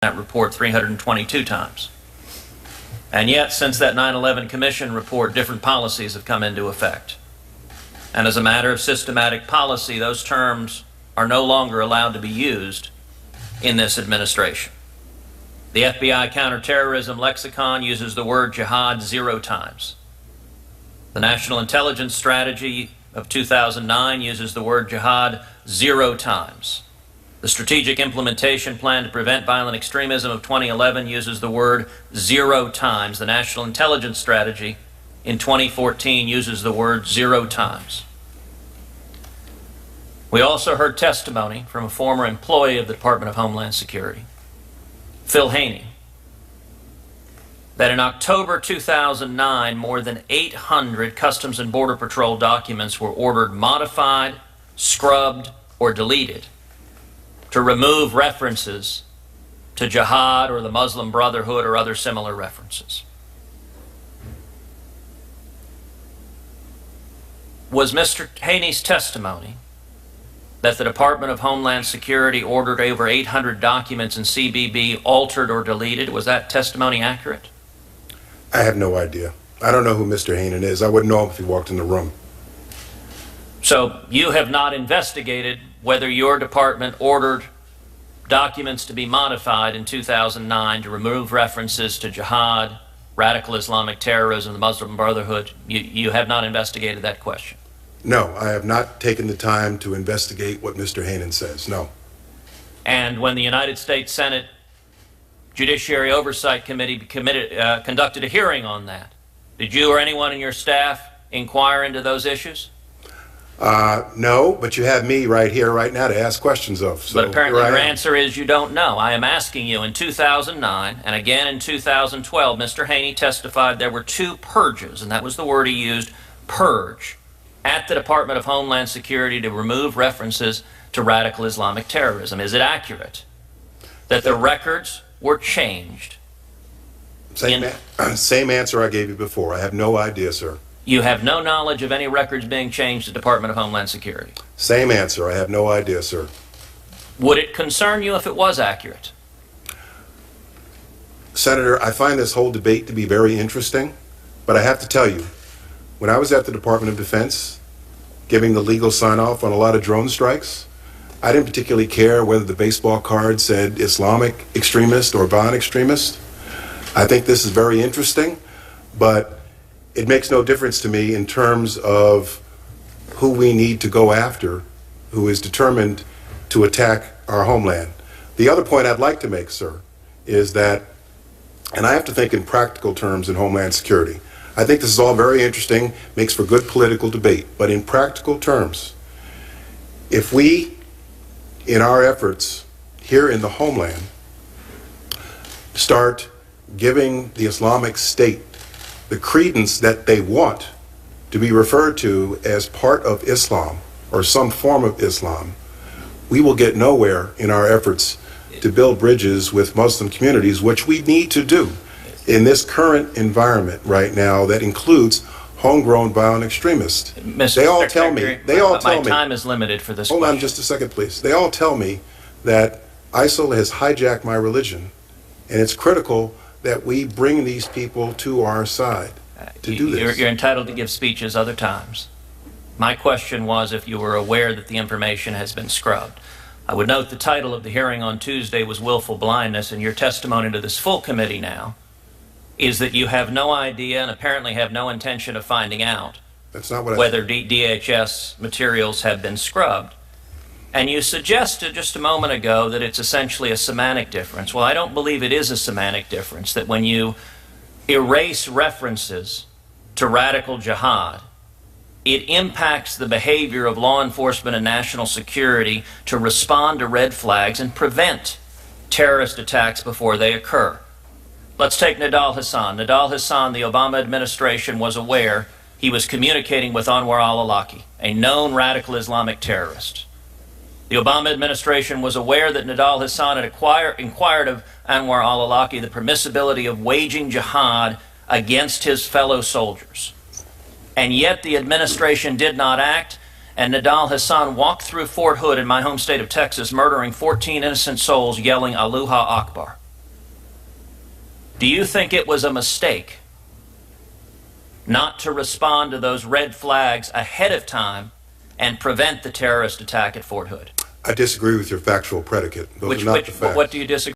that report 322 times. And yet, since that 9/11 Commission report, different policies have come into effect. And as a matter of systematic policy, those terms are no longer allowed to be used in this administration. The FBI counterterrorism lexicon uses the word jihad 0 times. The National Intelligence Strategy of 2009 uses the word jihad 0 times. The Strategic Implementation Plan to Prevent Violent Extremism of 2011 uses the word 0 times. The National Intelligence Strategy in 2014 uses the word 0 times. We also heard testimony from a former employee of the Department of Homeland Security, Phil Haney, that in October 2009, more than 800 Customs and Border Patrol documents were ordered modified, scrubbed, or deleted to remove references to jihad or the Muslim Brotherhood or other similar references. Was Mr. Haney's testimony that the Department of Homeland Security ordered over 800 documents in CBB altered or deleted, was that testimony accurate? I have no idea. I don't know who Mr. Haney is. I wouldn't know him if he walked in the room. So you have not investigated whether your department ordered documents to be modified in 2009 to remove references to jihad, radical Islamic terrorism, the Muslim Brotherhood. You have not investigated that question? No, I have not taken the time to investigate what Mr. Haney says, no. And when the United States Senate Judiciary Oversight Committee conducted a hearing on that, did you or anyone in your staff inquire into those issues? No, but you have me right here, right now to ask questions of. So but apparently your answer is you don't know. I am asking you, in 2009 and again in 2012, Mr. Haney testified there were 2 purges, and that was the word he used, purge, at the Department of Homeland Security to remove references to radical Islamic terrorism. Is it accurate that the records were changed? Same answer I gave you before. I have no idea, sir. You have no knowledge of any records being changed at the Department of Homeland Security? Same answer. I have no idea, sir. Would it concern you if it was accurate? Senator, I find this whole debate to be very interesting, but I have to tell you, when I was at the Department of Defense giving the legal sign-off on a lot of drone strikes, I didn't particularly care whether the baseball card said Islamic extremist or violent extremist. I think this is very interesting, but it makes no difference to me in terms of who we need to go after, who is determined to attack our homeland. The other point I'd like to make, sir, is that, and I have to think in practical terms in Homeland Security, I think this is all very interesting, makes for good political debate, but in practical terms, if we, in our efforts here in the homeland, start giving the Islamic State the credence that they want to be referred to as part of Islam or some form of Islam, we will get nowhere in our efforts to build bridges with Muslim communities, which we need to do in this current environment right now that includes homegrown violent extremists. They all tell me, my time is limited for this question. Hold on just a second, please. They all tell me that ISIL has hijacked my religion, and it's critical that we bring these people to our side to do this. You're entitled to give speeches other times. My question was if you were aware that the information has been scrubbed. I would note the title of the hearing on Tuesday was Willful Blindness, and your testimony to this full committee now is that you have no idea and apparently have no intention of finding out whether DHS materials have been scrubbed. And you suggested just a moment ago that it's essentially a semantic difference. Well, I don't believe it is a semantic difference, that when you erase references to radical jihad, it impacts the behavior of law enforcement and national security to respond to red flags and prevent terrorist attacks before they occur. Let's take Nidal Hasan. Nidal Hasan, the Obama administration was aware he was communicating with Anwar al-Awlaki, a known radical Islamic terrorist. The Obama administration was aware that Nidal Hasan had inquired of Anwar al-Awlaki the permissibility of waging jihad against his fellow soldiers. And yet the administration did not act, and Nidal Hasan walked through Fort Hood in my home state of Texas, murdering 14 innocent souls, yelling Allahu Akbar. Do you think it was a mistake not to respond to those red flags ahead of time and prevent the terrorist attack at Fort Hood? I disagree with your factual predicate. Those are not the facts. What do you disagree?